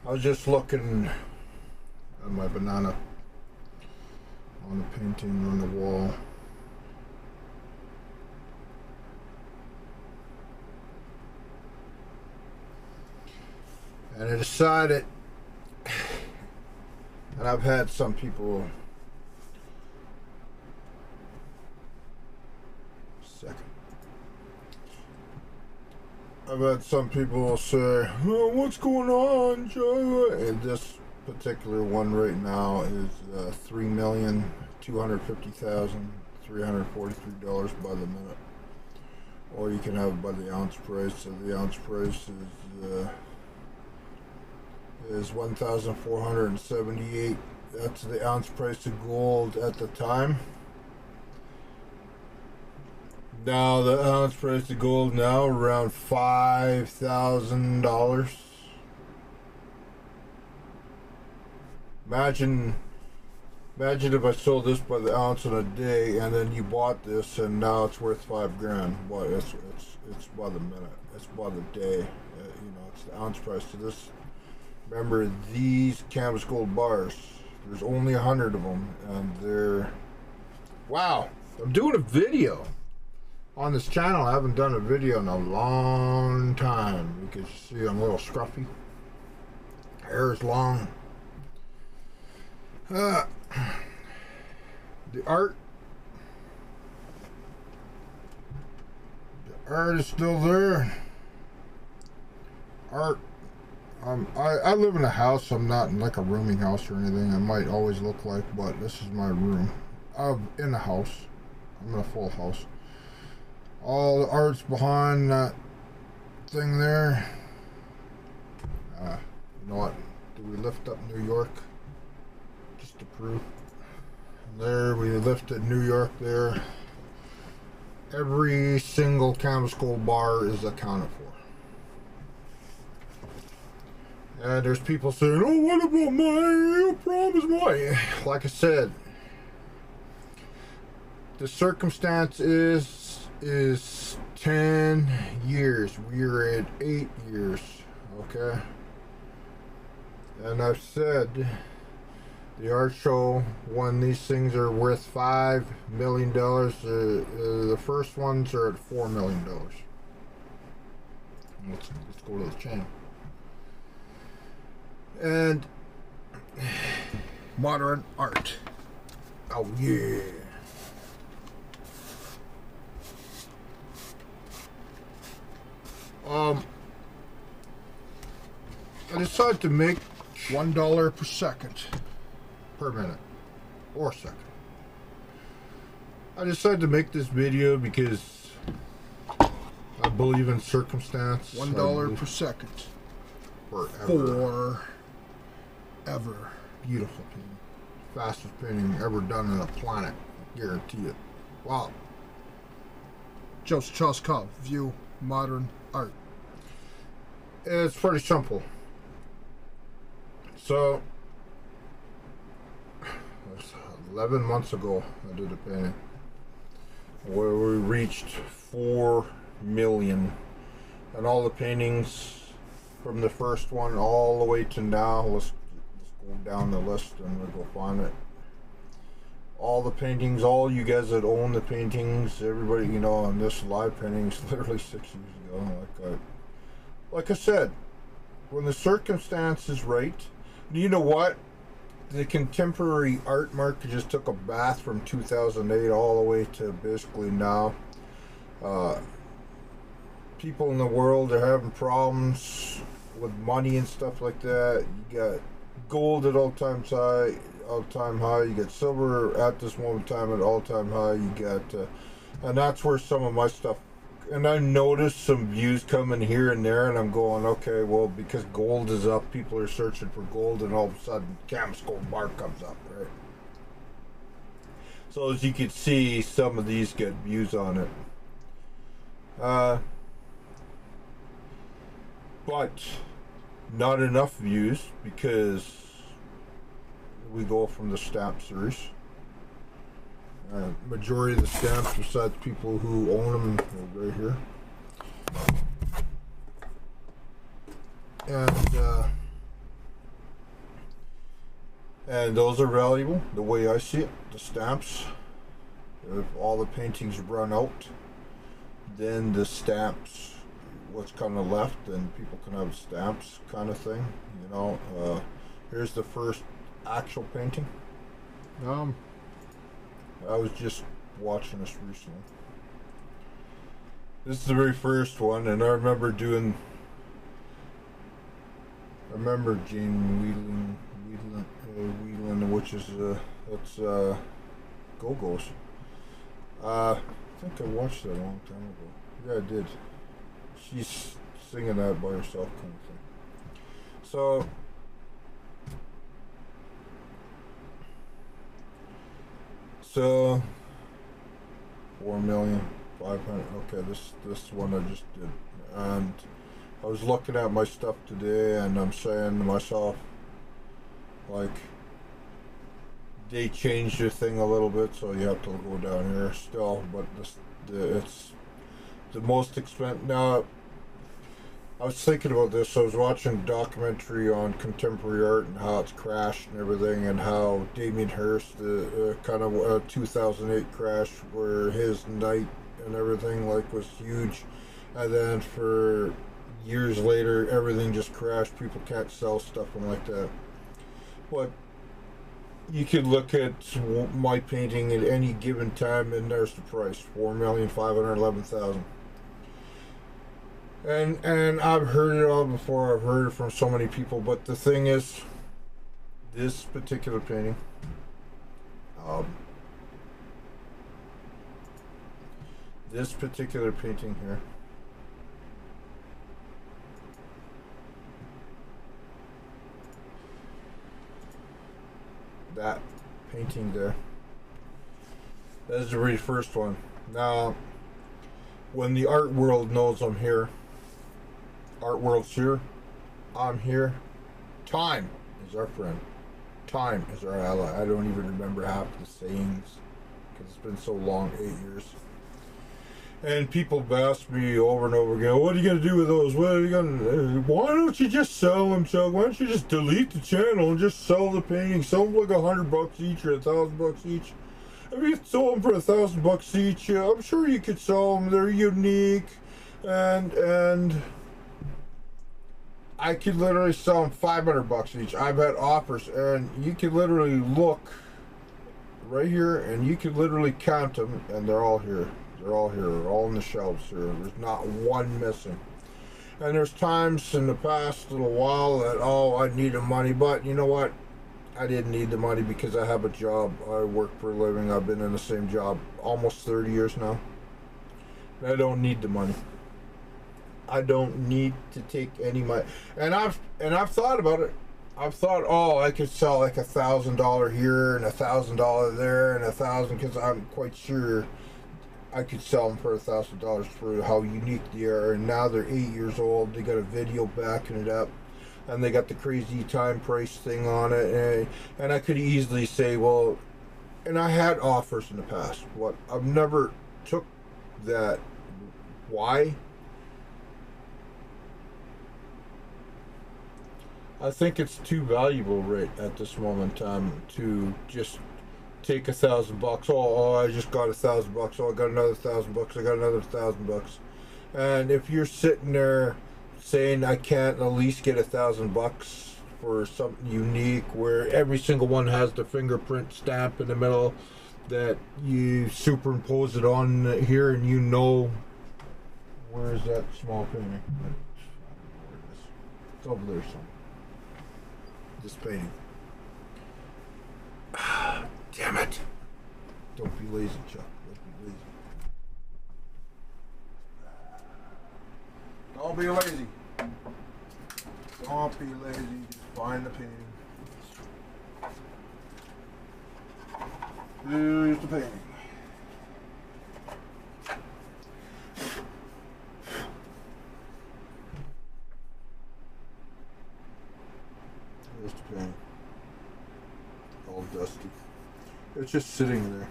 I was just looking at my banana on the painting on the wall. And I decided, and I've had some people, I've had some people say, oh, what's going on, Joe? And this particular one right now is $3,250,343 by the minute. Or you can have it by the ounce price. So the ounce price is 1,478. That's the ounce price of gold at the time. Now the ounce price of gold now around $5,000. Imagine if I sold this by the ounce in a day, and then you bought this, and now it's worth $5,000. But it's by the minute. It's by the day. It's the ounce price to this. Remember, these canvas gold bars. There's only 100 of them, and they're wow. I'm doing a video on this channel. I haven't done a video in a long time because you see I'm a little scruffy. Hair is long. The art is still there. Art. I live in a house. I'm not in like a rooming house or anything. I might always look like, but this is my room. I'm in a house. I'm in a full house. All the art's behind that thing there. You know what? Do we lift up New York? Just to prove. There, we lifted New York there. Every single canvas gold bar is accounted for. And there's people saying, oh, what about my promise? My, like I said, the circumstance is 10 years. We're at 8 years, okay? And I've said the art show, when these things are worth $5 million, the first ones are at $4 million. Let's go to the channel. And modern art. Oh yeah. I decided to make $1 per second, per minute, or second. I decided to make this video because I believe in circumstance. $1 per second. Forever. Beautiful painting. Fastest painting ever done on the planet. Guarantee it. Wow. Charles Colin, view modern art. It's pretty simple. So, 11 months ago, I did a painting where we reached 4 million. And all the paintings from the first one all the way to now, let's go down the list and we'll go find it. All the paintings, all you guys that own the paintings, everybody, on this live paintings literally 6 years ago. Like I said, when the circumstance is right, you know what? The contemporary art market just took a bath from 2008 all the way to basically now. People in the world are having problems with money and stuff like that. You got gold at all-time high. You got silver at this moment in time at all-time high. You got, and that's where some of my stuff. And I noticed some views coming here and there, and I'm going, okay, well, because gold is up, people are searching for gold, and all of a sudden, canvas gold bar comes up, right? So as you can see, some of these get views on it. But not enough views because we go from the stamp series. Majority of the stamps, besides people who own them, are right here. And And those are valuable, the way I see it. The stamps, if all the paintings run out, then the stamps, what's kind of left, then people can have stamps kind of thing, you know. Here's the first actual painting. I was just watching this recently. This is the very first one, and I remember Jane Whelan, which is that's Go-Go's. I think I watched that a long time ago. Yeah, I did. She's singing that by herself, kind of thing. So 4,500,000. Okay, this one I just did, and I was looking at my stuff today, and I'm saying to myself, like, they changed their thing a little bit, so you have to go down here still. But it's the most expensive. Now, I was thinking about this. I was watching a documentary on contemporary art and how it's crashed and everything, and how Damien Hirst, the kind of 2008 crash, where his night and everything like was huge, and then for years later everything just crashed. People can't sell stuff and like that. But you could look at my painting at any given time, and there's the price: 4,511,000. And I've heard it all before. I've heard it from so many people. But the thing is, this particular painting, here, that painting there, that is the very first one. Now, when the art world knows I'm here, art world's here, I'm here, time is our friend. Time is our ally. I don't even remember half the sayings because it's been so long, 8 years. And people have asked me over and over again, what are you going to do with those? What are you going to, why don't you just sell them, Chuck? Why don't you just delete the channel and just sell the paintings? Sell them like $100 each or $1,000 each. If you sold them for $1,000 each, I'm sure you could sell them. They're unique, and I could literally sell them $500 each. I've had offers, and you could literally look right here, and you could literally count them, and they're all here. They're all here. They're all on the shelves here. There's not one missing. And there's times in the past little while that, I needed money, but you know what? I didn't need the money because I have a job. I work for a living. I've been in the same job almost 30 years now. I don't need the money. I don't need to take any money. And I've thought about it. I've thought, I could sell like $1,000 here and $1,000 there and $1,000, because I'm quite sure I could sell them for $1,000 for how unique they are. And now they're 8 years old. They got a video backing it up, and they got the crazy time price thing on it. And I could easily say, well, and I had offers in the past. What I've never took that. Why? I think it's too valuable right at this moment in time to just take $1,000. I just got $1,000. I got another $1,000. I got another $1,000. And if you're sitting there saying I can't at least get $1,000 for something unique, where every single one has the fingerprint stamp in the middle, that you superimpose it on here, and you know, where is that small painting? It's over there somewhere. This painting. Damn it. Don't be lazy, Chuck. Don't be lazy. Don't be lazy. Don't be lazy. Just find the painting. Here's the painting. Here's the painting. All dusty. It's just sitting there.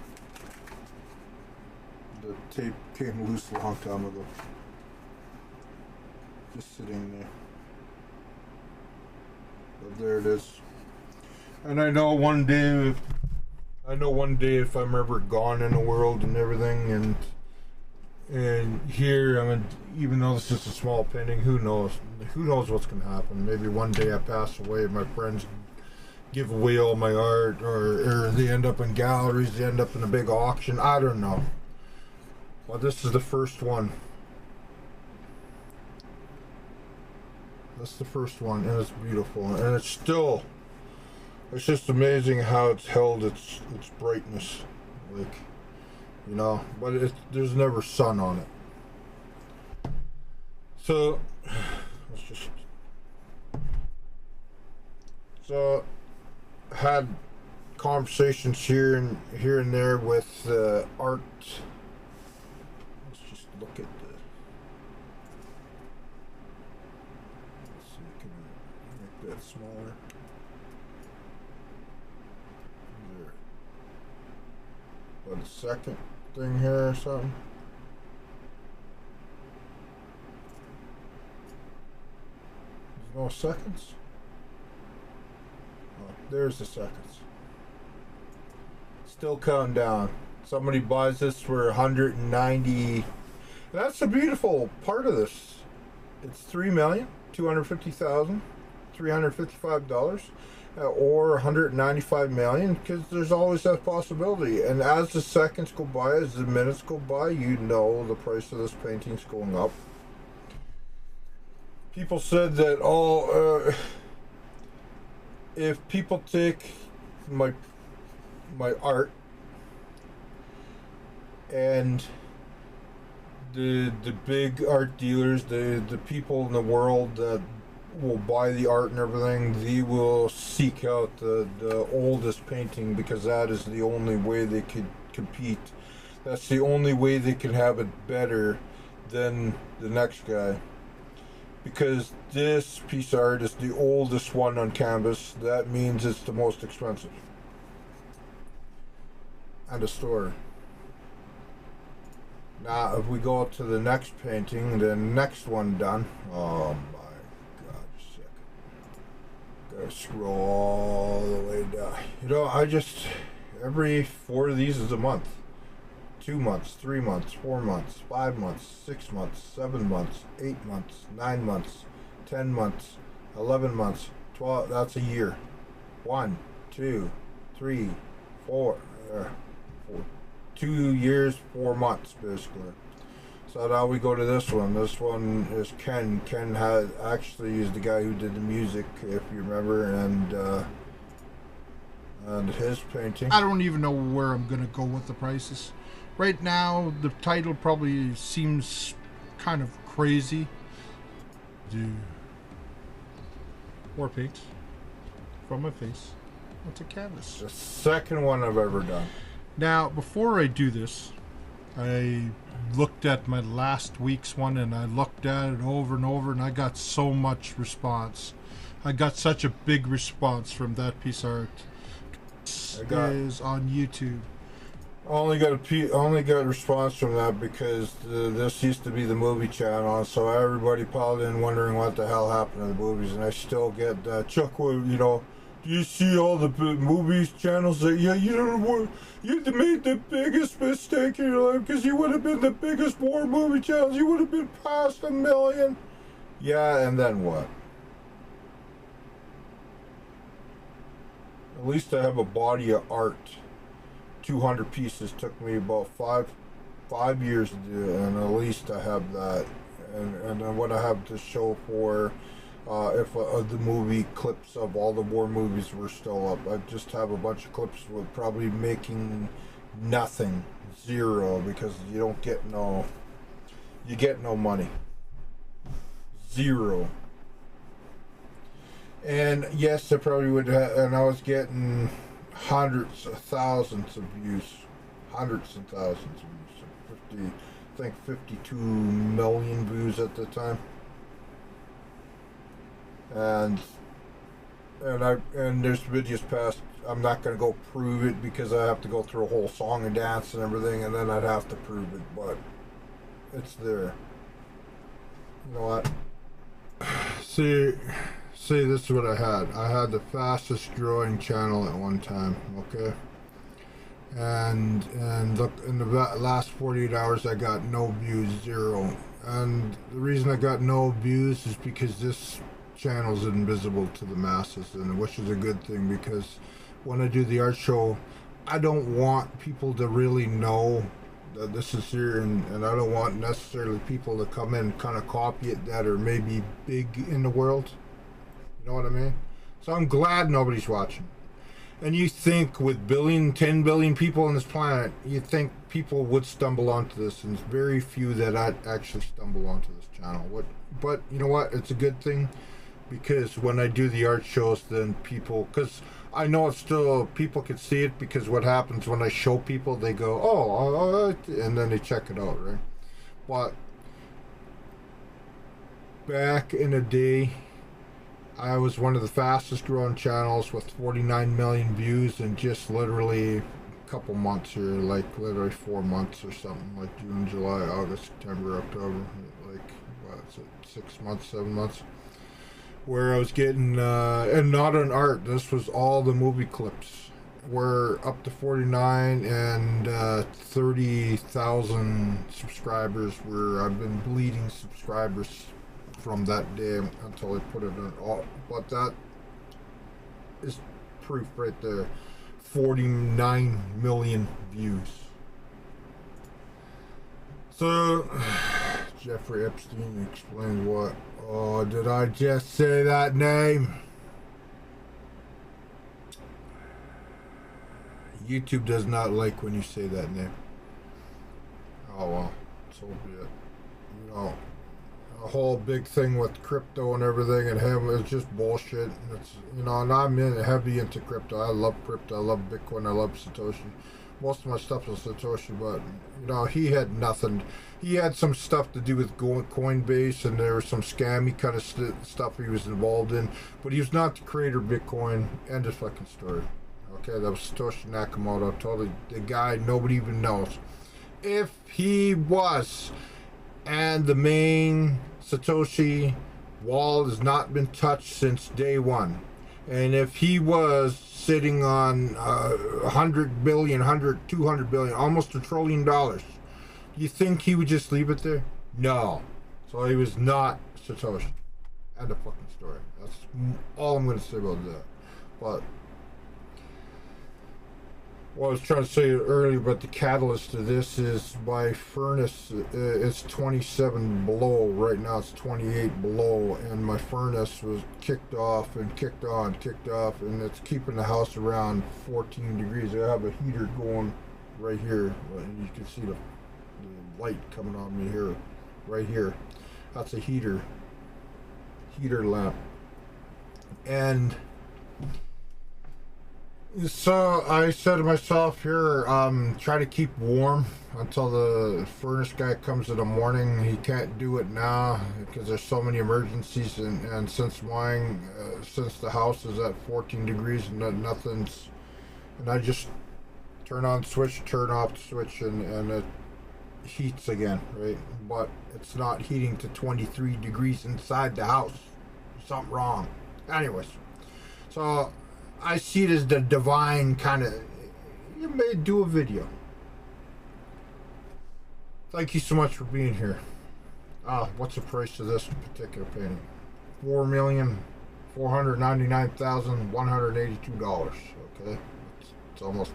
The tape came loose a long time ago. Just sitting there. But there it is. And I know one day if I'm ever gone in the world and everything, and here, I mean, even though this is a small painting, who knows what's gonna happen. Maybe one day I pass away, my friends give away all my art, or they end up in galleries, they end up in a big auction, I don't know. Well, this is the first one. That's the first one, and it's beautiful, and it's just amazing how it's held its brightness, like, you know, but there's never sun on it. So had conversations here and there with art. Let's just look at the. Let's see, can we make that smaller? There. What, a second thing here or something? There's no seconds? Oh, there's the seconds. Still counting down. Somebody buys this for 190. That's the beautiful part of this. It's $3,250,355, or 195 million, because there's always that possibility. And as the seconds go by, as the minutes go by, you know the price of this painting's going up. People said that if people take my art and the big art dealers, the people in the world that will buy the art and everything, they will seek out the oldest painting, because that is the only way they could compete. That's the only way they can have it better than the next guy. Because this piece of art is the oldest one on canvas, that means it's the most expensive. And a story. Now, if we go to the next painting, the next one done. Oh my God, just a second. Gotta scroll all the way down. You know, every 4 of these is a month. 2 months, 3 months, 4 months, 5 months, 6 months, 7 months, 8 months, 9 months, 10 months, 11 months, 12, that's a year. 1, 2, 3, 4. 2 years, 4 months, basically. So now we go to this one. This one is Ken. Ken actually is the guy who did the music, if you remember, and his painting. I don't even know where I'm gonna go with the prices. Right now, the title probably seems kind of crazy. War paint from my face onto canvas. The second one I've ever done. Now, before I do this, I looked at my last week's one, and I looked at it over and over, and I got so much response. I got such a big response from that piece of art. It is on YouTube. I only got a response from that because this used to be the movie channel, so everybody piled in wondering what the hell happened to the movies, and I still get Chuck, you know, do you see all the movies channels that you made the biggest mistake in your life, because you would have been the biggest war movie channels, you would have been past 1 million. Yeah, and then what? At least I have a body of art. 200 pieces took me about five years to do, and at least I have that. And then what I have to show for if the movie clips of all the war movies were still up. I just have a bunch of clips with probably making nothing, zero, because you don't get no money. Zero. And yes, I probably would have, and I was getting hundreds of thousands of views. Hundreds of thousands of views. I think 52 million views at the time. And there's videos past, I'm not going to go prove it because I have to go through a whole song and dance and everything, and then I'd have to prove it, but it's there. You know what? See, say this is what I had. I had the fastest growing channel at one time, okay? And look, in the last 48 hours I got no views, 0. And the reason I got no views is because this channel's invisible to the masses, and which is a good thing, because when I do the art show, I don't want people to really know that this is here, and I don't want necessarily people to come in and kind of copy it that are maybe big in the world. You know what I mean? So I'm glad nobody's watching. And you think with 10 billion people on this planet, you think people would stumble onto this, and it's very few that I'd actually stumble onto this channel. But you know what? It's a good thing, because when I do the art shows, then people, because I know it's still, people can see it, because what happens when I show people, they go, oh, and then they check it out, right? But back in the day, I was one of the fastest growing channels with 49 million views in just literally a couple months here, like literally 4 months or something, like June, July, August, September, October, like, what's it, 6 months, 7 months, where I was getting, and not on art, this was all the movie clips, were up to 49 and 30,000 subscribers, where I've been bleeding subscribers from that day until I put it in all. But that is proof right there. 49 million views. So Jeffrey Epstein explains what? Oh, did I just say that name? YouTube does not like when you say that name. Oh well, so be it. You know, a whole big thing with crypto and everything, and him, it's just bullshit. It's, you know, and I'm heavy into crypto. I love crypto. I love Bitcoin. I love Satoshi. Most of my stuff is Satoshi, but you know, he had nothing. He had some stuff to do with Coinbase, and there was some scammy kind of stuff he was involved in. But he was not the creator of Bitcoin. End of fucking story. Okay, that was Satoshi Nakamoto. Totally, the guy nobody even knows. If he was, and the main Satoshi wallet has not been touched since day one. And if he was sitting on 100 billion, 200 billion, almost $1 trillion, you think he would just leave it there? No. So he was not Satoshi. End of fucking story. That's all I'm going to say about that. But what I was trying to say earlier about the catalyst to this is my furnace, it's 27 below. Right now it's 28 below, and my furnace was kicked off and kicked on, kicked off, and it's keeping the house around 14 degrees. I have a heater going right here, and you can see the light coming on me here, right here. That's a heater lamp. And so I said to myself here, try to keep warm until the furnace guy comes in the morning. He can't do it now because there's so many emergencies, and since since the house is at 14 degrees and nothing's, and I just turn on the switch, turn off the switch, and it heats again, right? But it's not heating to 23 degrees inside the house. There's something wrong. Anyways, so I see it as the divine kind of, you may do a video. Thank you so much for being here. What's the price of this particular painting? $4,499,182. Okay, it's almost.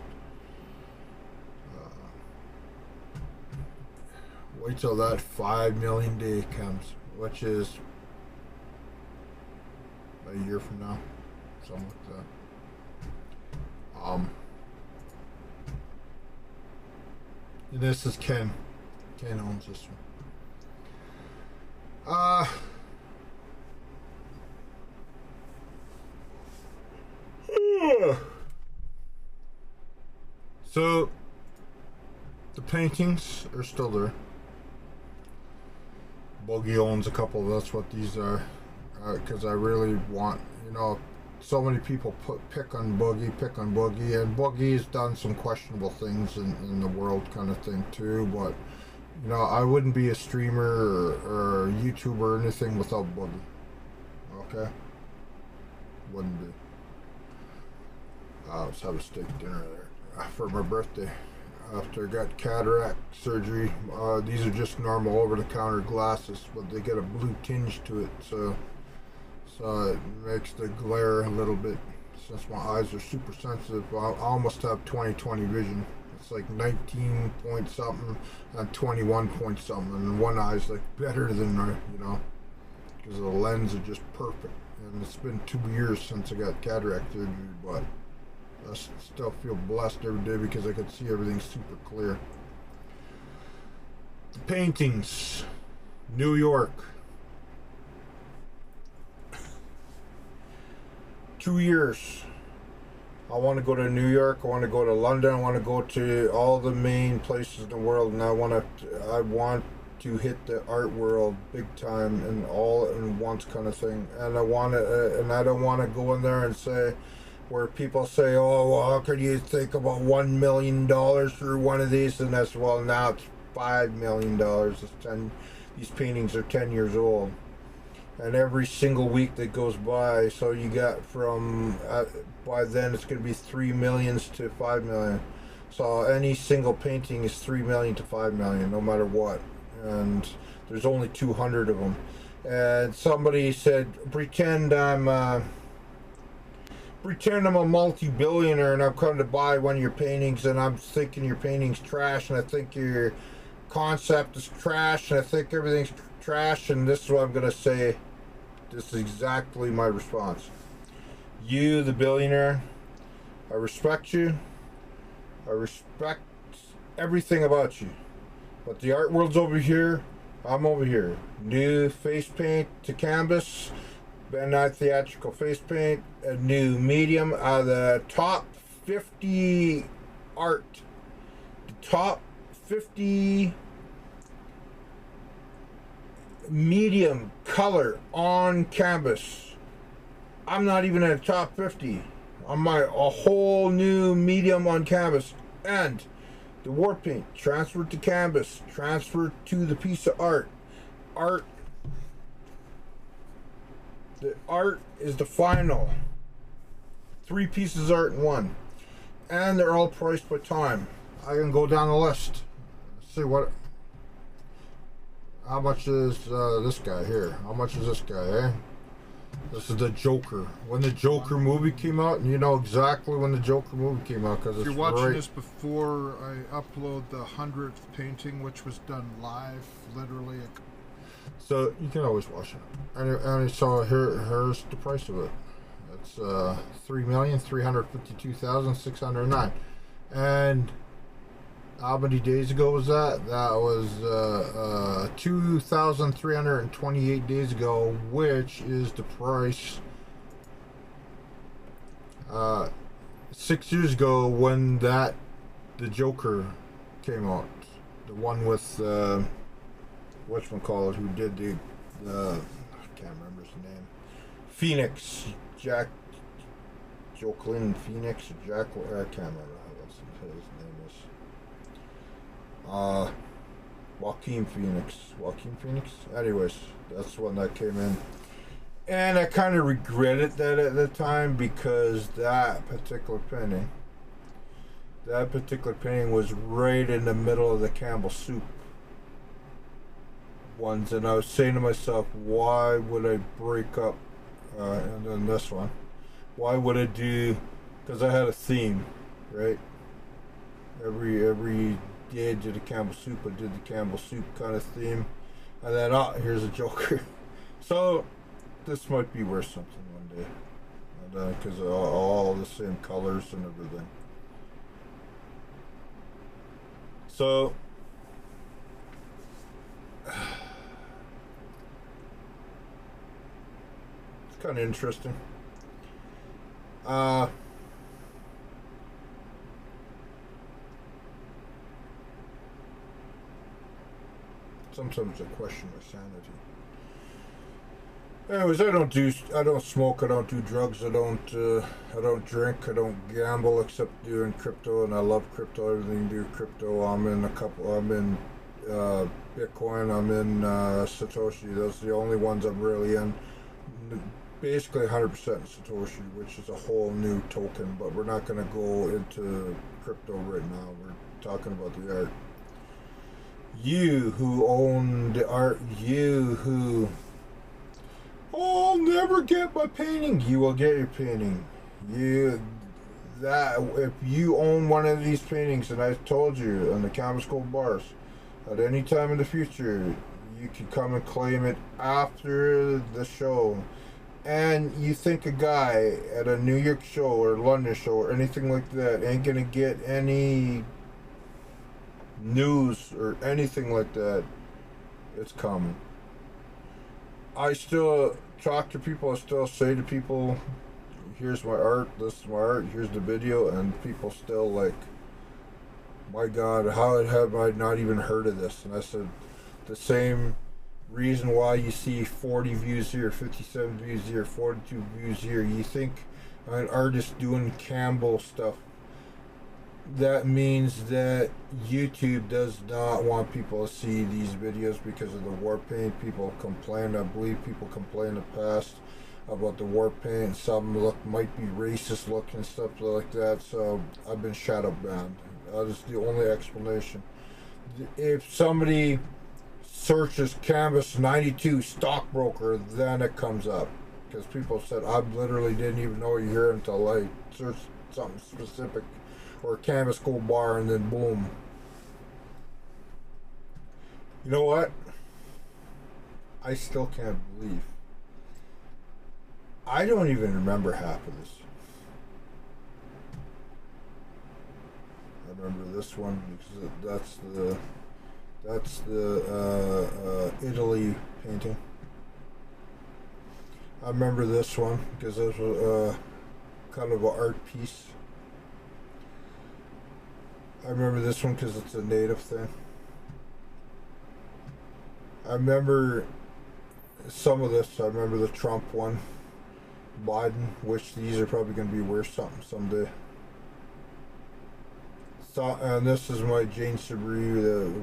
Wait till that 5 million day comes, which is a year from now, something like that. This is Ken. Ken owns this one. So the paintings are still there. Boogie owns a couple. That's what these are. Because I really want, you know, so many people pick on Boogie, and Boogie's done some questionable things in the world kind of thing too, but you know, I wouldn't be a streamer or a YouTuber or anything without Boogie. Okay? Wouldn't be. Let's have a steak dinner there for my birthday. After I got cataract surgery, these are just normal over-the-counter glasses, but they get a blue tinge to it, so it makes the glare a little bit. Since my eyes are super sensitive, I almost have 20/20 vision. It's like 19 point something and 21 point something, and one eye's like better than because the lens is just perfect. And it's been 2 years since I got cataract surgery, but I still feel blessed every day because I can see everything super clear. The paintings, New York. 2 years. I want to go to New York. I want to go to London. I want to go to all the main places in the world, and I want to hit the art world big time and all in once kind of thing. And I don't want to go in there and say, where people say, oh, well, how could you think about $1 million for one of these? And that's, well, now it's $5 million. These paintings are 10 years old. And every single week that goes by, so you got from, by then it's going to be 3 millions to 5 million. So any single painting is 3 million to 5 million, no matter what. And there's only 200 of them. And somebody said, pretend I'm a multi-billionaire and I'm coming to buy one of your paintings, and I'm thinking your painting's trash, and I think your concept is trash, and I think everything's trash, and this is what I'm going to say. This is exactly my response. You, the billionaire, I respect you. I respect everything about you. But the art world's over here. I'm over here. New face paint to canvas. Ben Nye theatrical face paint, a new medium. The top 50 art, the top 50 medium color on canvas. I'm not even in the top 50. I'm a whole new medium on canvas, and the war paint transferred to canvas, transferred to the piece of art. The art is the final 3 pieces of art in one, and they're all priced by time. I can go down the list. Let's see what. How much is this guy here? How much is this guy? This is the Joker. When the Joker movie came out, and you know exactly when the Joker movie came out because if you're watching this before I upload the 100th painting, which was done live, literally. So you can always watch it. And so here's the price of it. It's $3,352,609. And how many days ago was that? That was 2,328 days ago, which is the price 6 years ago when the Joker came out. The one with whatchamacallit, who did the I can't remember his name. Phoenix, Joe Colin Phoenix, I can't remember his name is. Joaquin Phoenix. Anyways, that's the one that came in. And I kind of regretted that at the time, because that particular painting was right in the middle of the Campbell soup ones, and I was saying to myself, why would I break up and then this one? Why would I do? Because I had a theme, right? Every day I did a Campbell soup. I did the Campbell soup kind of theme, and then here's a Joker. So this might be worth something one day, because all the same colors and everything. So it's kind of interesting. Sometimes I question my sanity. Anyways, I don't smoke, I don't do drugs, I don't drink, I don't gamble, except doing crypto, and I love crypto. Everything to do with crypto. I'm in Bitcoin, I'm in Satoshi. Those are the only ones I'm really in. basically 100% Satoshi, which is a whole new token, but we're not going to go into crypto right now. We're talking about the art. You who own the art, you who, oh, I'll never get my painting. You will get your painting. If you own one of these paintings, and I told you on the Canvas Gold bars, at any time in the future, you can come and claim it after the show. And you think a guy at a New York show or London show or anything like that ain't gonna get any news or anything like that? It's coming. I still talk to people, I still say to people, here's my art, this is my art, here's the video, and people still like, my God, how have I not even heard of this? And I said, the same reason why you see 40 views here, 57 views here, 42 views here. You think an artist doing Campbell stuff, that means that YouTube does not want people to see these videos because of the war paint. People complain, I believe people complained in the past about the war paint. Some might be racist looking and stuff like that, so I've been shadow banned. That is the only explanation. If somebody searches Canvas 92 stockbroker, then it comes up, because people said I literally didn't even know you're here until I searched something specific, or Canvas Gold bar, and then boom. You know what? I still can't believe I don't even remember half of this. I remember this one because that's the Italy painting. I remember this one because it was kind of an art piece. I remember this one because it's a native thing. I remember some of this. I remember the Trump one, Biden, which these are probably going to be worth something someday. So, and this is my Jane Sabri,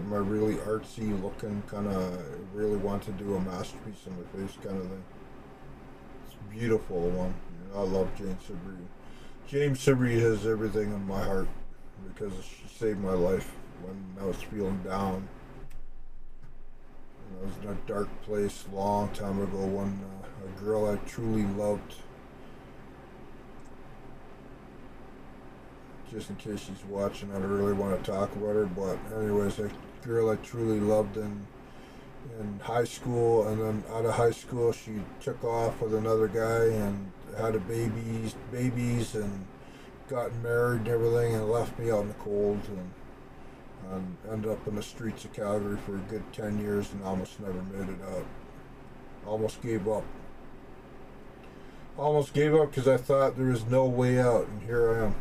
my really artsy looking kind of, really want to do a masterpiece on my face kind of thing. It's a beautiful one. I love Jane Sabri. Jane Sabri has everything in my heart because she saved my life when I was feeling down. I was in a dark place a long time ago when a girl I truly loved, just in case she's watching, I don't really want to talk about her, but anyways, a girl I truly loved in high school, and then out of high school she took off with another guy and had babies and got married and everything, and left me out in the cold, and ended up in the streets of Calgary for a good 10 years and almost never made it out. Almost gave up because I thought there was no way out, and here I am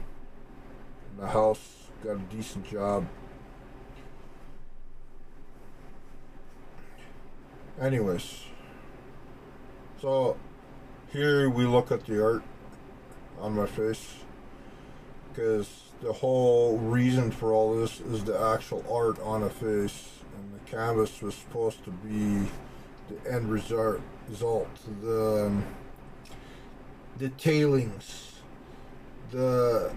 in the house, got a decent job. Anyways, so here we look at the art on my face, because the whole reason for all this is the actual art on a face, and the canvas was supposed to be the end result, the tailings, the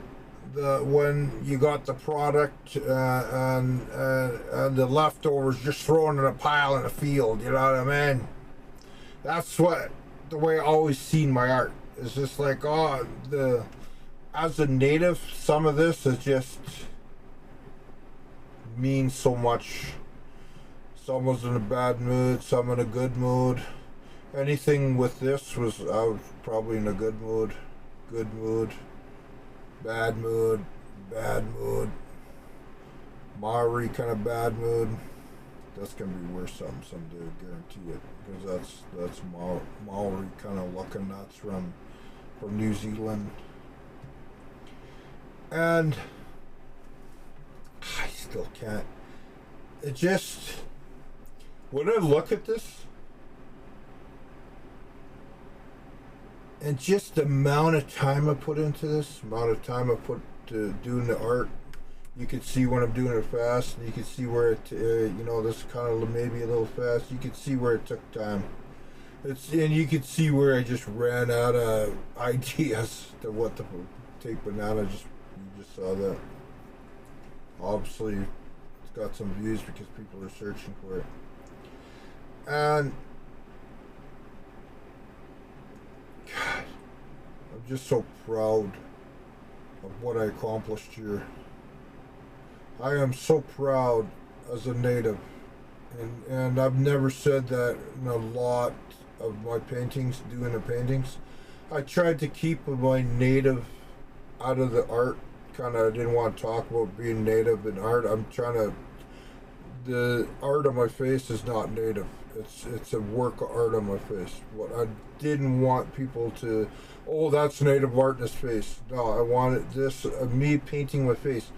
when you got the product and the leftovers just thrown in a pile in a field, you know what I mean? That's the way I always seen my art. It's just like, as a native, some of this is just means so much. Some was in a bad mood, some in a good mood. Anything with this I was probably in a good mood, bad mood, Maori kind of bad mood. That's gonna be worth something someday, I guarantee it, because that's Maori kind of looking. That's from New Zealand. And I still can't. It just, when I look at this, and just the amount of time I put into this, amount of time I put to doing the art, you can see when I'm doing it fast, and you can see where it, this kind of maybe a little fast. You can see where it took time. It's, and you could see where I just ran out of ideas to what to take banana. You just saw that. Obviously, it's got some views because people are searching for it. And God, I'm just so proud of what I accomplished here. I am so proud as a native, and I've never said that in a lot of my paintings, doing the paintings. I tried to keep my native out of the art. Kind of didn't want to talk about being native in art. I'm trying to. The art on my face is not native. It's a work of art on my face. What I didn't want people to, oh, that's native art in his face. No, I wanted this me painting my face.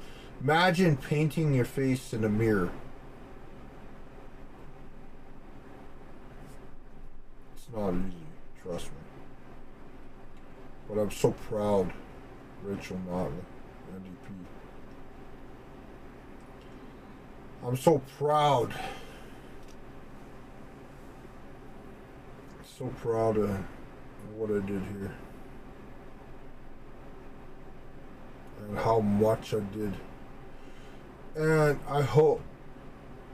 Imagine painting your face in a mirror. It's not easy, trust me. But I'm so proud, Rachel Motley, NDP. I'm so proud. So proud of what I did here. And how much I did. And I hope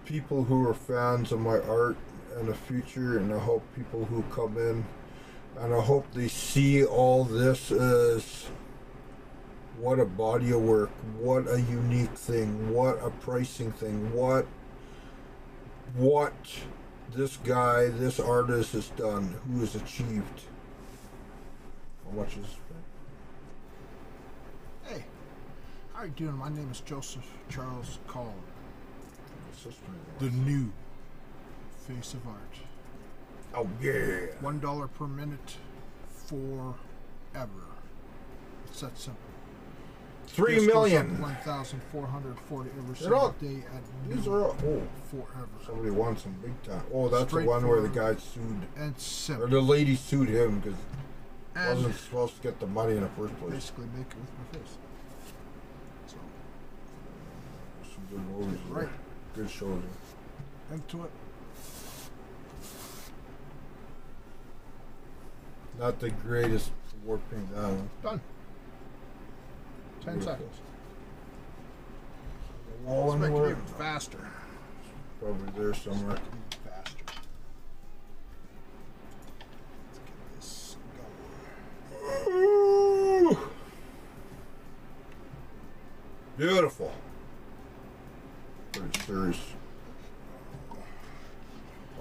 people who are fans of my art in the future, and I hope people who come in, and I hope they see all this as what a body of work, what a unique thing, what a pricing thing, what this guy, this artist has done, who has achieved. How much is it? Hey, how are you doing? My name is Joseph Charles Colin. The new face of art. Oh yeah. $1 per minute forever. It's that simple. 3 million. 1,440 every single day at These noon. are all Forever. Somebody wants them big time. Oh, that's the Straight one where the forward. guy sued, And simple. or the lady sued him because And wasn't supposed to get the money in the first place. basically make it with my face. So, Some good movies, right. Good shows. Into it. Not the greatest war paint that one. Done. 10 Beautiful. seconds. Wall Let's make it anywhere? even faster. Probably there somewhere. Even faster. Let's get this going. Ooh. Beautiful. Pretty serious.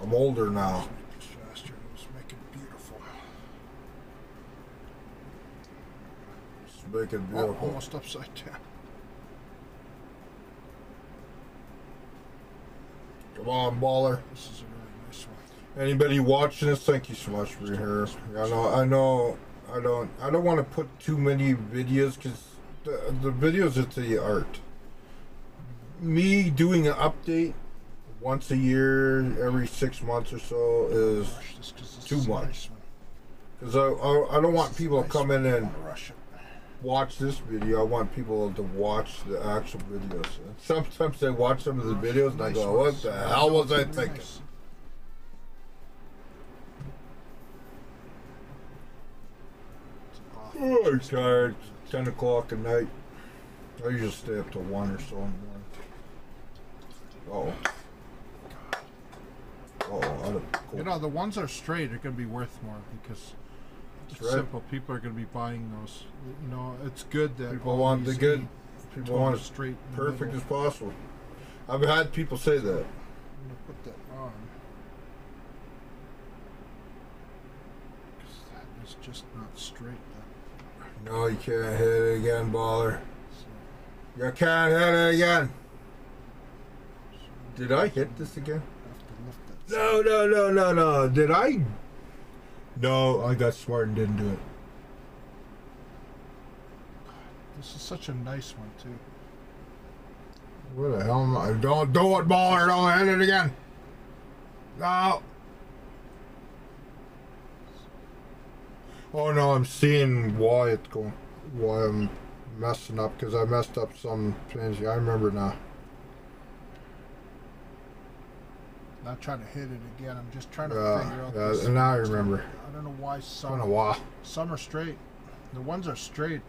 I'm older now. Let's make this faster. Let's make it beautiful. Let's make it Oh, beautiful. almost upside down. Come on, baller. This is a really nice one. Anybody watching this, thank you so much for your here. I don't want to put too many videos because the videos are the art. Me doing an update once a year, every 6 months or so is Rush this 'cause this too is a much. nice one. because I don't want people to come in and Rush it. watch this video. I want people to watch the actual videos. And sometimes they watch some of the videos and I go, what the hell was I thinking? Nice. Oh, I'm tired. It's 10 o'clock at night. I usually stay up till 1 or so in the morning. Cool. You know, the ones that are straight are going to be worth more because it's right. simple. People are going to be buying those. You know, it's good that People all want the these good. eight People tones want are it straight in the perfect middle. as possible. I've had people say that. I'm going to put that on because that is just not straight. No, you can't hit it again, baller. So, You can't hit it again. Did I hit this again? I have to lift that. No. Did I? No, I got smart and didn't do it. This is such a nice one too. What the hell am I? Don't do it, baller. Don't hit it again. No. Oh no, I'm seeing why it's going. Why I'm messing up because I messed up some things. I remember now. Not trying to hit it again. I'm just trying to figure out yeah, this. and now I remember. I don't know why It's been a while. some are straight. The ones are straight.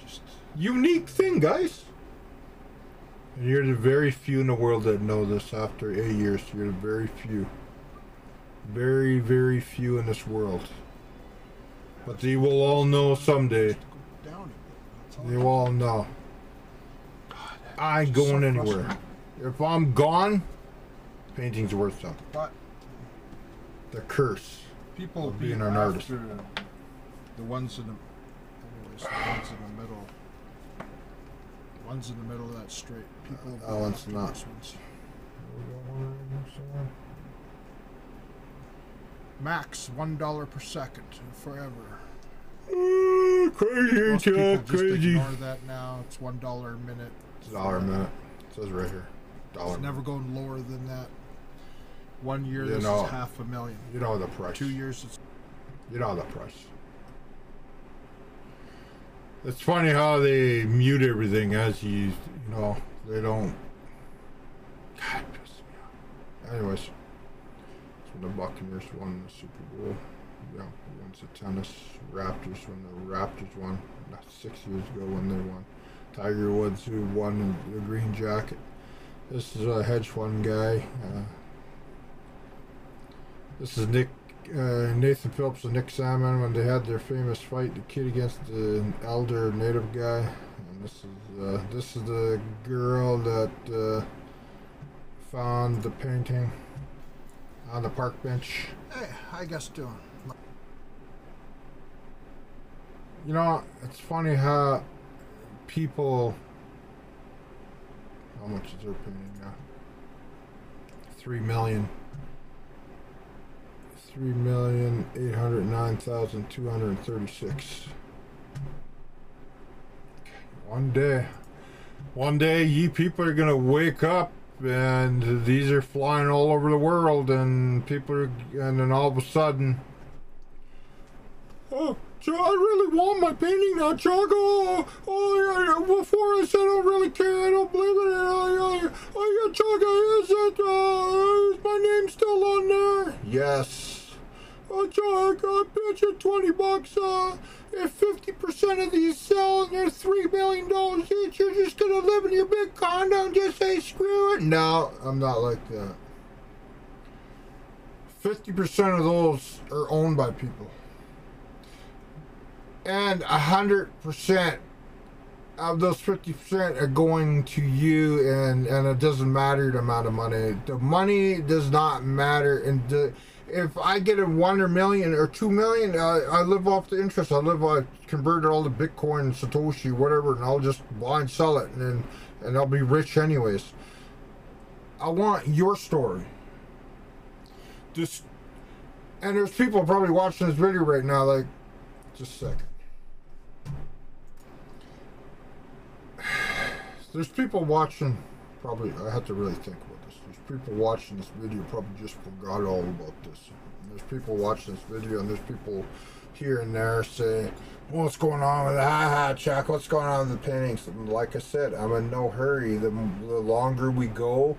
Just Unique thing, guys. And you're the very few in the world that know this after 8 years. You're the very few. Very, very few in this world. But they will all know someday. go down a bit. That's all. They will all know. I ain't going so anywhere. frustrating. If I'm gone, painting's worth something. But The curse. people Of be being an artist. after the ones in the, anyways, the ones in the middle. The ones in the middle of that straight. People will be That one's after not. those ones. Max $1 per second forever. Crazy, Most people Chuck, just crazy. ignore that now. It's $1 a minute. It's $1 a minute. It says right here. It's never going lower than that. 1 year, You this know. is $500,000. You know the price. 2 years, it's You know the price. It's funny how they mute everything as you know, they don't. God, piss me off. Anyways, so the Buccaneers won the Super Bowl. Yeah, once the tennis Raptors when the Raptors won. Not 6 years ago when they won. Tiger Woods who won the green jacket. This is a hedge fund guy. This is Nathan Phillips and Nick Salmon when they had their famous fight, the kid against the elder native guy. And this is the girl that found the painting on the park bench. hey, how you guys doing? You know, it's funny how people. How much is their painting now? 3 million. 3,809,236. One day, you people are gonna wake up, and these are flying all over the world, and and then all of a sudden, oh, Chuck, I really want my painting now, Chuck. Yeah. Before I said I don't really care, I don't believe it. Yeah, Chuck, is my name still on there? Yes. Oh, Chuck, I bet you $20. If 50% of these sell and they're $3 million each, you're just gonna live in your big condo and just say screw it. No, I'm not like that. 50% of those are owned by people. And 100% of those 50% are going to you, and it doesn't matter the amount of money. The money does not matter. And if I get a 1 or million or 2 million, I live off the interest. I converted all the Bitcoin, Satoshi, whatever, and I'll just buy and sell it, and I'll be rich anyways. I want your story. And there's people probably watching this video right now, like, just a second. There's people watching, probably, I have to really think about this. There's people watching this video probably just forgot all about this. And there's people watching this video, and there's people here and there say, what's going on with that, Chuck? What's going on with the paintings? And like I said, I'm in no hurry. The longer we go,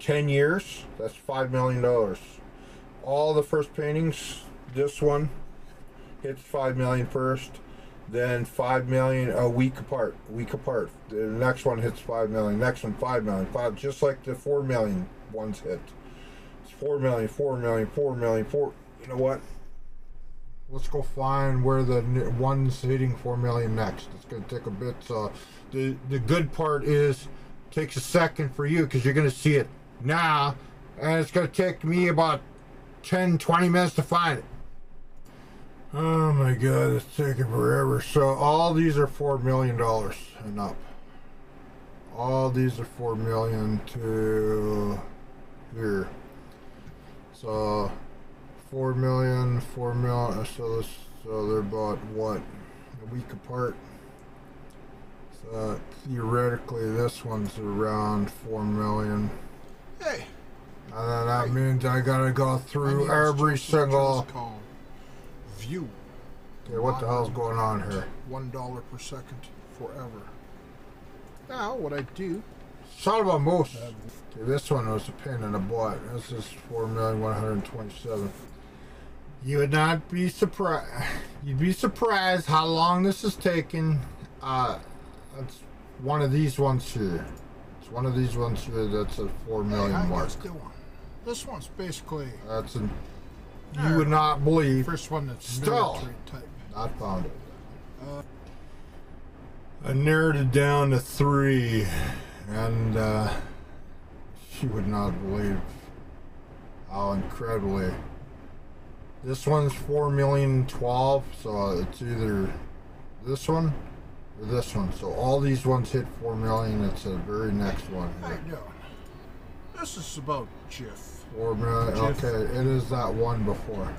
10 years, that's $5 million. All the first paintings, this one hits 5 million first. Then 5 million a week apart. The next one hits 5 million. Next one 5 million. Just like the 4 million ones hit. It's 4 million, 4 million, 4 million, 4. You know what? Let's go find where the one's hitting 4 million next. It's gonna take a bit. The good part is takes a second for you because you're gonna see it now, and it's gonna take me about 10-20 minutes to find it. Oh my god, it's taking forever. So all these are $4 million and up. All these are 4 million to here. So 4 million, 4 million. So they're about what, a week apart. So theoretically, this one's around 4 million. Hey. And then that means I gotta go through every single. View. Okay, what the hell's going on here? $1 per second forever. Now, what I do Son of a moose. Okay, this one was a pain in the butt. This is 4,127,000. You would not be surprised. You'd be surprised how long this is taking. It's one of these ones here. It's one of these ones here that's a 4 million mark. This one's basically. That's an. You would not believe. First one that's Still, military type. I found it. I narrowed it down to 3, and you would not believe how incredibly. This one's 4,012,000, so it's either this one or this one. So all these ones hit 4 million. It's the very next one. How you doing? This is about Jiff. 4 million. Okay, it is that one before.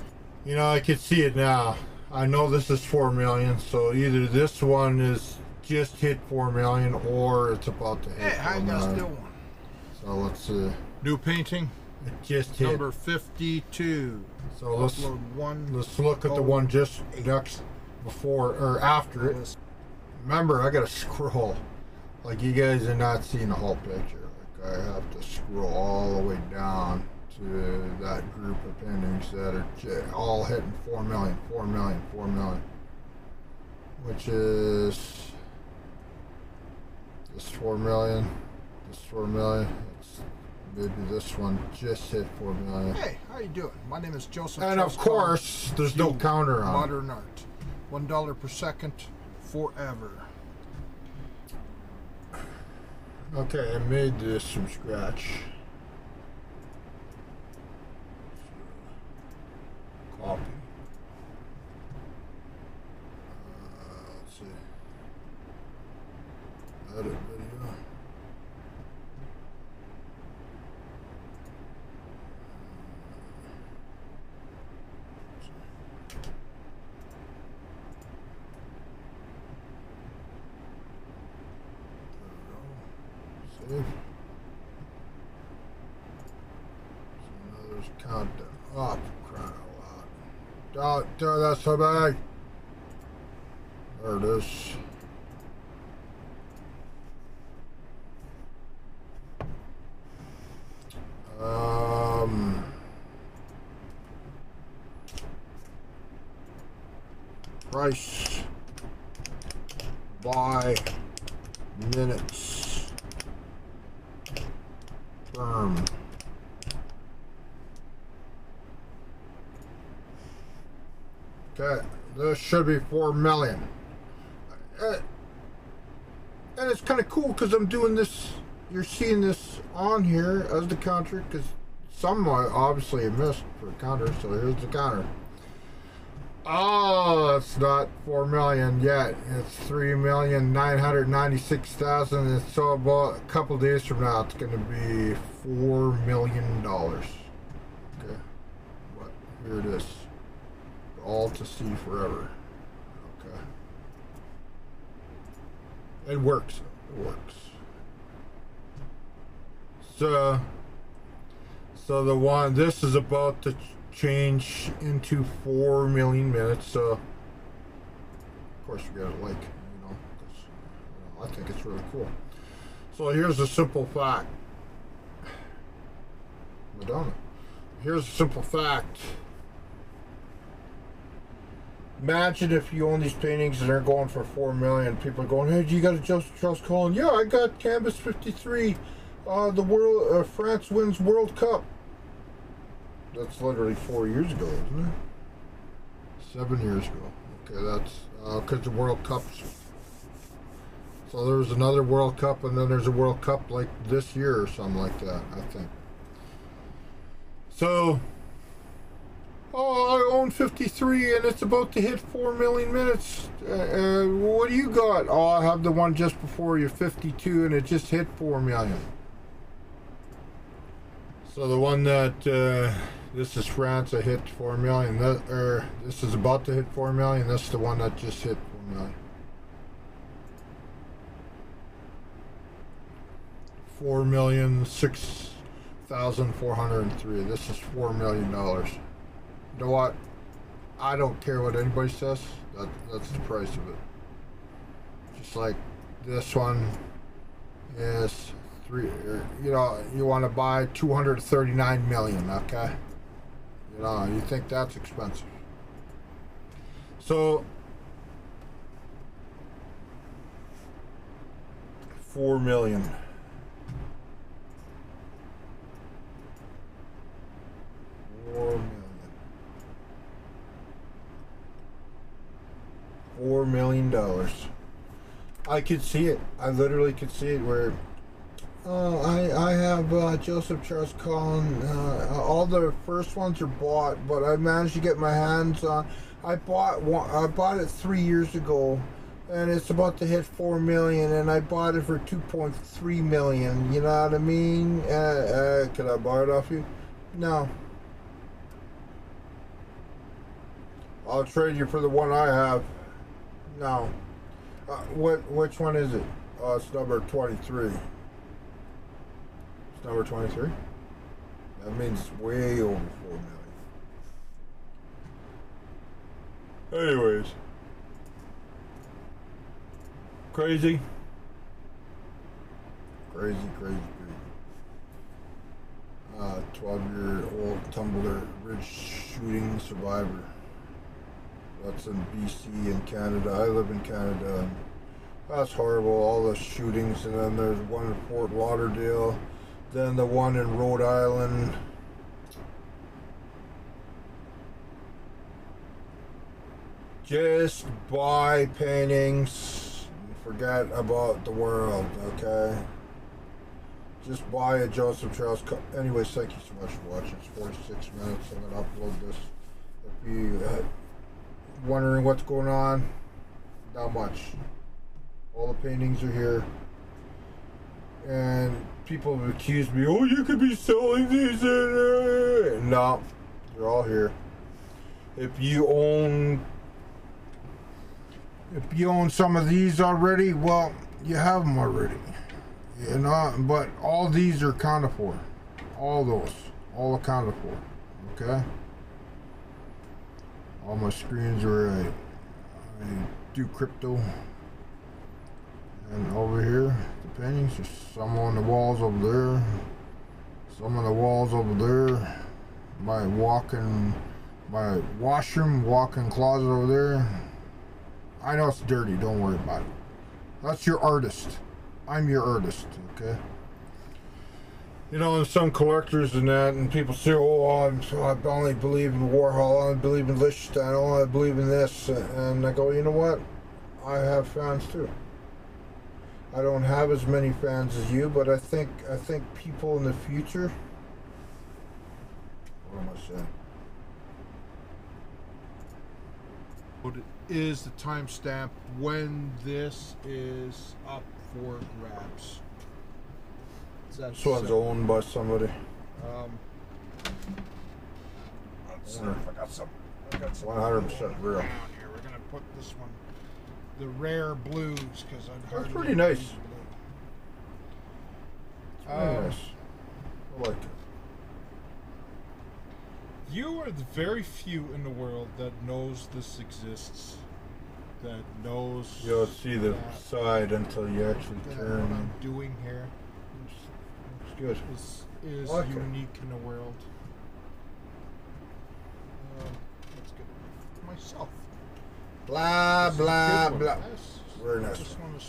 You know, I can see it now. I know this is 4 million, so either this one is just hit 4 million or it's about to hit. Hey, how you guys doing? So let's see. New painting. It just hit. Number 52. So let's look at the one just next before or after it. Remember, I gotta scroll. Like, you guys are not seeing the whole picture. Like, I have to scroll all the way down to that group of paintings that are all hitting 4 million, 4 million, 4 million. Which is this 4 million, this 4 million. It's maybe this one just hit 4 million. Hey, how you doing? My name is Joseph. And Charles of course, Colin. there's no counter on Modern art. $1 per second, forever. Okay, I made this from scratch. Copy. Let's see. Edit video. Save. So now there's a countdown. Oh, for crying out loud. Don't, that's so big. There it is. Price by minutes firm. Okay, this should be 4 million. And it's kind of cool because I'm doing this. You're seeing this on here as the counter because some obviously missed for a counter. So here's the counter. Oh, it's not 4 million yet. It's 3,996,000. And so about a couple days from now, it's going to be $4 million. Okay, but here it is, all to see forever. Okay, it works. It works. So the one, this is about to change into 4 million minutes. So of course we got it, like, you know, 'cause, I think it's really cool. So here's a simple fact. Madonna. Here's a simple fact. Imagine if you own these paintings and they're going for 4 million. People are going, hey, you got a Joseph Charles Colin? Yeah, I got Canvas 53. The world, France wins World Cup. That's literally 4 years ago, isn't it? 7 years ago. Okay, that's because the World Cup's. So there's another World Cup, and then there's a World Cup like this year or something like that, I think. So, I own 53, and it's about to hit 4 million minutes. What do you got? Oh, I have the one just before you, 52, and it just hit 4 million. So the one that this is France, I hit 4 million. This is about to hit 4 million. This is the one that just hit 4 million. 4,006,403. This is $4 million. You know what? I don't care what anybody says. That's the price of it. Just like this one is You know, you want to buy 239 million. Okay, you know, you think that's expensive. So 4 million. 4 million dollars. I could see it. I literally could see it where I have Joseph Charles Colin. All the first ones are bought, but I managed to get my hands on. I bought it 3 years ago, and it's about to hit 4 million, and I bought it for 2.3 million. You know what I mean? Could I buy it off you? No. I'll trade you for the one I have. No. Which one is it? Oh, it's number 23. It's number 23? That means it's way over 4 million. Anyways. Crazy. Crazy. 12-year-old Tumbler Ridge shooting survivor. That's in BC in Canada. I live in Canada. That's horrible, all the shootings. And then there's one in Fort Lauderdale. Then the one in Rhode Island. Just buy paintings. Forget about the world, okay? Just buy a Joseph Charles. Anyways, thank you so much for watching. It's 46 minutes. I'm going to upload this. If you wondering what's going on, not much. All the paintings are here, and people have accused me, oh, you could be selling these. No, they're all here. If you own some of these already, well, you have them already, you know. But all these are accounted for. All those, all accounted for. Okay. All my screens are I do crypto. And over here, the paintings, there's some on the walls over there. Some on the walls over there. My washroom, walk-in closet over there. I know it's dirty, don't worry about it. That's your artist. I'm your artist, okay? You know, and some collectors and that, and people say, oh, I only believe in Warhol, I only believe in Lichtenstein, I only believe in this. And I go, you know what? I have fans too. I don't have as many fans as you, but I think people in the future. What am I saying? Is the timestamp when this is up for grabs? This one's owned by somebody. Let's see if I got some 100% real. Here, we're gonna put this one, the rare blues, because that's pretty nice. Very nice. I like it. You are the very few in the world that knows this exists. That knows. You don't see the side until you actually turn. What I'm doing here. Good. Is like unique in the world. Let's get it myself. Blah blah blah. Very nice. Just want to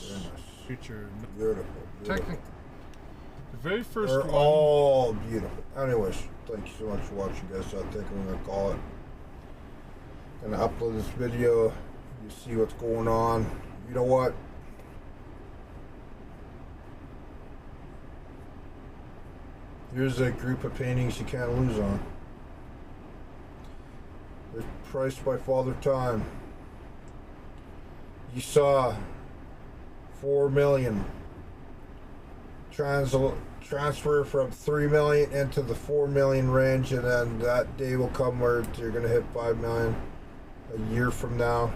future. Beautiful. Technically, the very first They're one. all beautiful. Anyways, thank you so much for watching, guys. I think I'm gonna call it. Gonna upload this video. You see what's going on. You know what? Here's a group of paintings you can't lose on. They're priced by Father Time. You saw 4 million transfer from 3 million into the 4 million range, and then that day will come where you're gonna hit 5 million a year from now.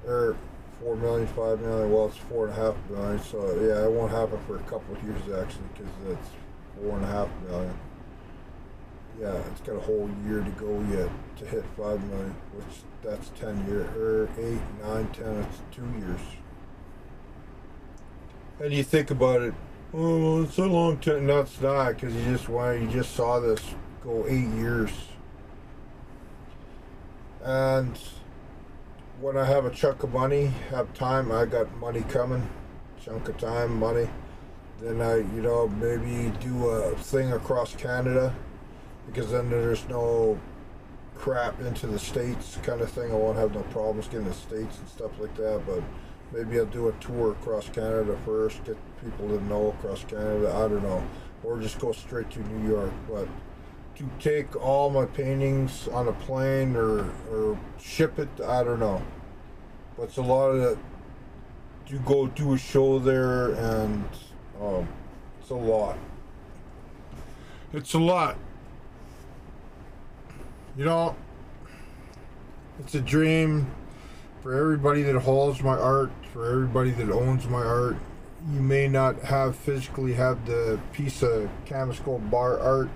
Or 4 million, 5 million, well, it's 4.5 million, so yeah, it won't happen for a couple of years actually, because it's 4.5 million. Yeah, it's got a whole year to go yet to hit 5 million, which that's 10 years, or 8, 9, 10, it's 2 years. And you think about it, Oh, well, it's a long time. No, it's not, because you just saw this go 8 years. And when I have a chunk of money, have time, I got money coming, chunk of time, money. Then I, maybe do a thing across Canada, because then there's no crap into the States kind of thing. I won't have no problems getting to the States and stuff like that, but maybe I'll do a tour across Canada first, get people to know across Canada, I don't know. Or just go straight to New York. But to take all my paintings on a plane or ship it, I don't know. But it's a lot of that. To go do a show there, and it's a lot. It's a lot. It's a dream for everybody that holds my art, for everybody that owns my art. You may not physically have the piece of canvas gold bar art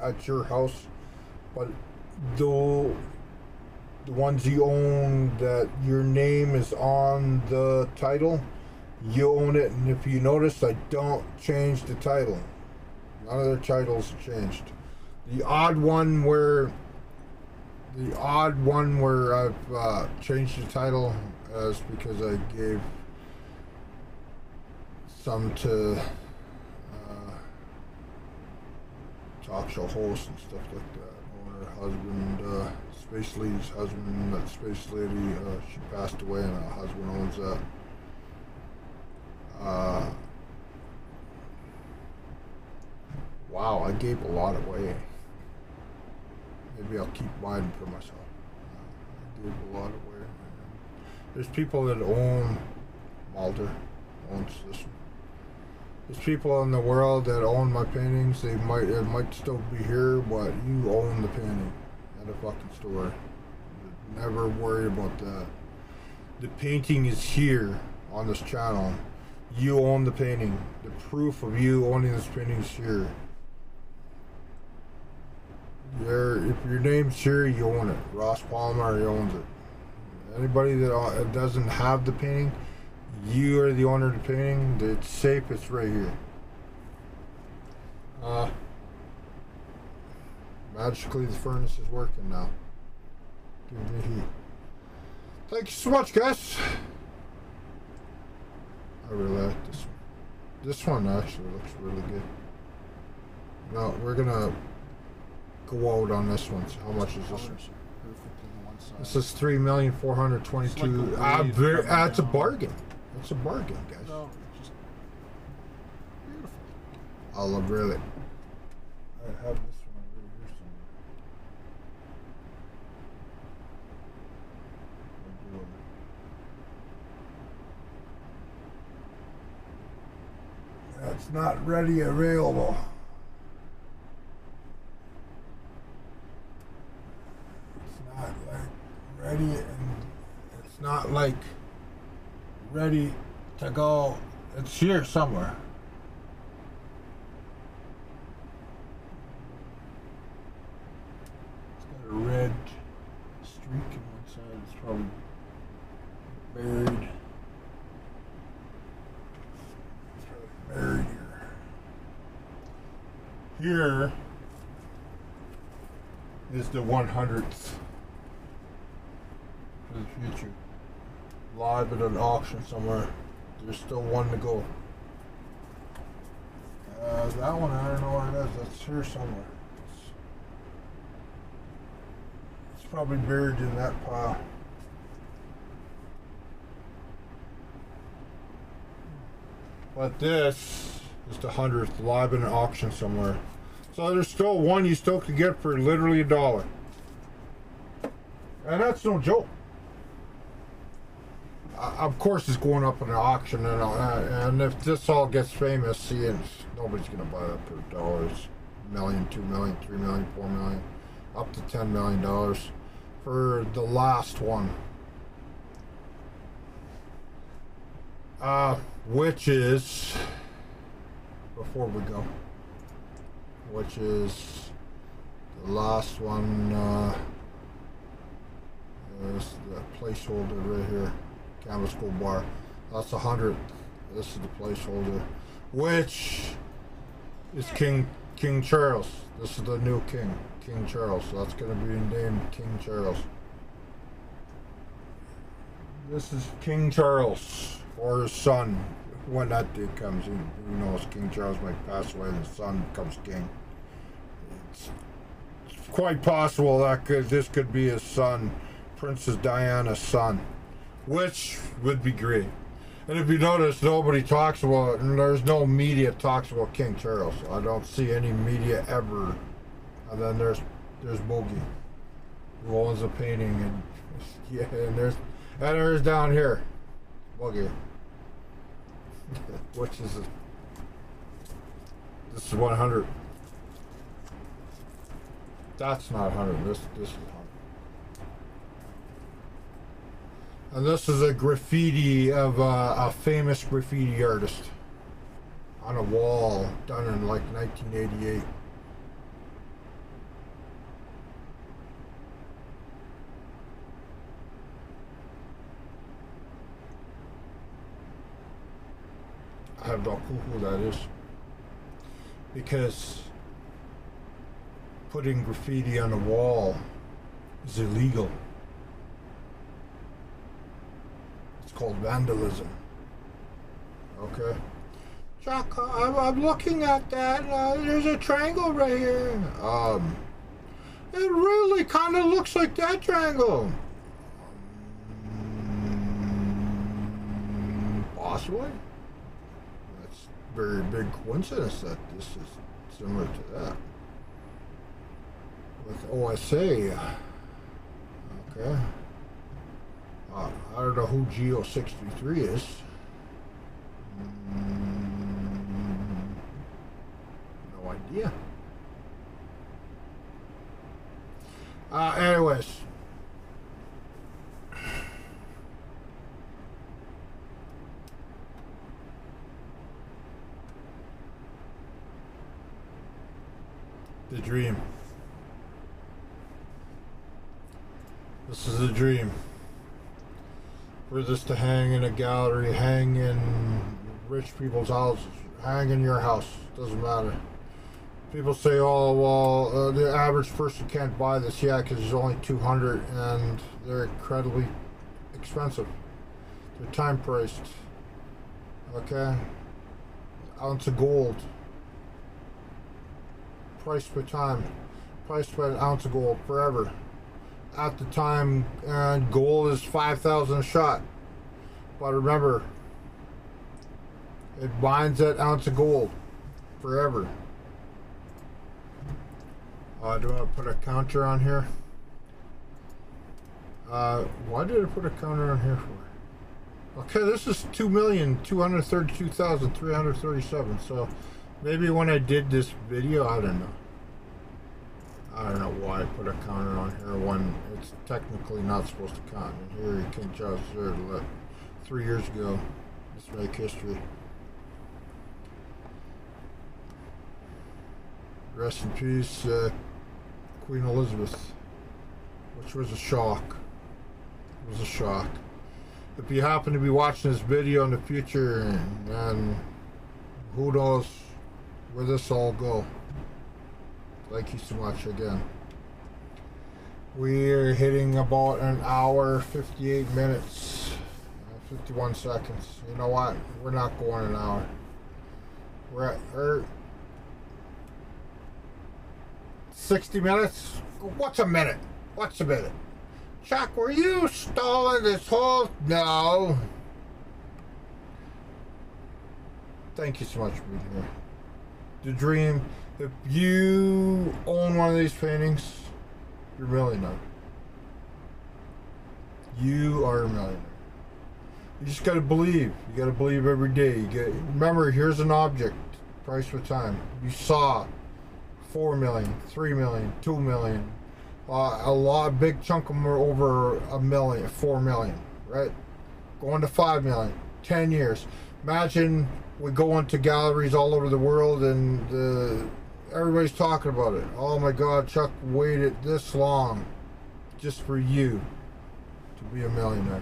at your house, but the ones you own that your name is on the title, you own it. And if you notice, I don't change the title. None of their titles changed. The odd one where I've changed the title is because I gave some to talk show hosts and stuff like that. Or her husband, Space Lady's husband, that Space Lady, she passed away, and her husband owns that. Wow, I gave a lot away. Maybe I'll keep mine for myself. I gave a lot away. There's people that own Mulder, owns this one. There's people in the world that own my paintings. It might still be here, but you own the painting at a fucking store. Never worry about that. The painting is here on this channel. You own the painting. The proof of you owning this painting is here. If your name's here, you own it. Ross Palmer, he owns it. Anybody that doesn't have the painting, you are the owner of the painting. It's safe. It's right here. Magically, the furnace is working now. Give me heat. Thank you so much, guys. I really like this one. This one actually looks really good. Now we're gonna go out on this one. So how much is this one? This is 3,422,000. That's a bargain. It's a bargain, guys. No, just beautiful. I love really. I have this one over here somewhere. That's not ready available. It's not like ready to go. It's here somewhere. It's got a red streak in one side. It's probably buried. It's probably buried here. Here is the 100th. For the future. Live at an auction somewhere. There's still one to go. That one, I don't know where it is. That's here somewhere. It's probably buried in that pile. But this is the 100th, live in an auction somewhere. So there's still one you still could get for literally $1. And that's no joke. Of course, it's going up in an auction, and if this all gets famous, nobody's going to buy it for dollars. $1 million, $2 million, $3 million, $4 million, up to $10 million for the last one. Which is, before we go, which is the last one, is the placeholder right here. Canvas gold bar. That's 100th. This is the placeholder. which is King Charles. This is the new King Charles. So that's going to be named King Charles. This is King Charles, or his son. When that day comes, who knows? King Charles might pass away and his son becomes king. It's quite possible that this could be his son, Princess Diana's son, which would be great. And if you notice, nobody talks about it, and there's no media talks about King Charles. I don't see any media ever. And then there's Bogey, who owns a painting, and yeah, and there's down here, Bogey, which is this is 100. That's not 100. This is 100. And this is a graffiti of a famous graffiti artist on a wall done in like 1988. I have no clue who that is, because putting graffiti on a wall is illegal. It's called vandalism. Okay? Chuck, I'm looking at that. There's a triangle right here. It really kind of looks like that triangle. Possibly. That's a very big coincidence that this is similar to that. With OSA. Okay. I don't know who Geo63 is. No idea. Anyways. The dream. This is a dream. For this to hang in a gallery, hang in rich people's houses, hang in your house, doesn't matter. People say, oh, well, the average person can't buy this. Yeah, because there's only 200 and they're incredibly expensive. They're time priced. Okay? Ounce of gold. Price per time. Price per ounce of gold forever. At the time, gold is 5,000 a shot. But remember, it binds that ounce of gold forever. Do I want to put a counter on here? Why did I put a counter on here for? Okay, this is 2,232,337. So maybe when I did this video, I don't know. I don't know why I put a counter on here when it's technically not supposed to count. And here, King Charles III, 3 years ago. Let's make history. Rest in peace, Queen Elizabeth, which was a shock. It was a shock. If you happen to be watching this video in the future, and who knows where this all go. Thank you so much again. We're hitting about an hour, 58 minutes, 51 seconds. You know what? We're not going an hour. We're at 60 minutes? What's a minute? What's a minute? Chuck, were you stalling this whole... No. Thank you so much for being here. The dream... If you own one of these paintings, you're a millionaire. You are a millionaire. You just gotta believe. You gotta believe every day. Remember, here's an object, price for time. You saw 4 million, 3 million, 2 million. A big chunk of them are over a million, 4 million, right? Going to 5 million, 10 years. Imagine we go into galleries all over the world and everybody's talking about it. Oh my God, Chuck waited this long just for you to be a millionaire.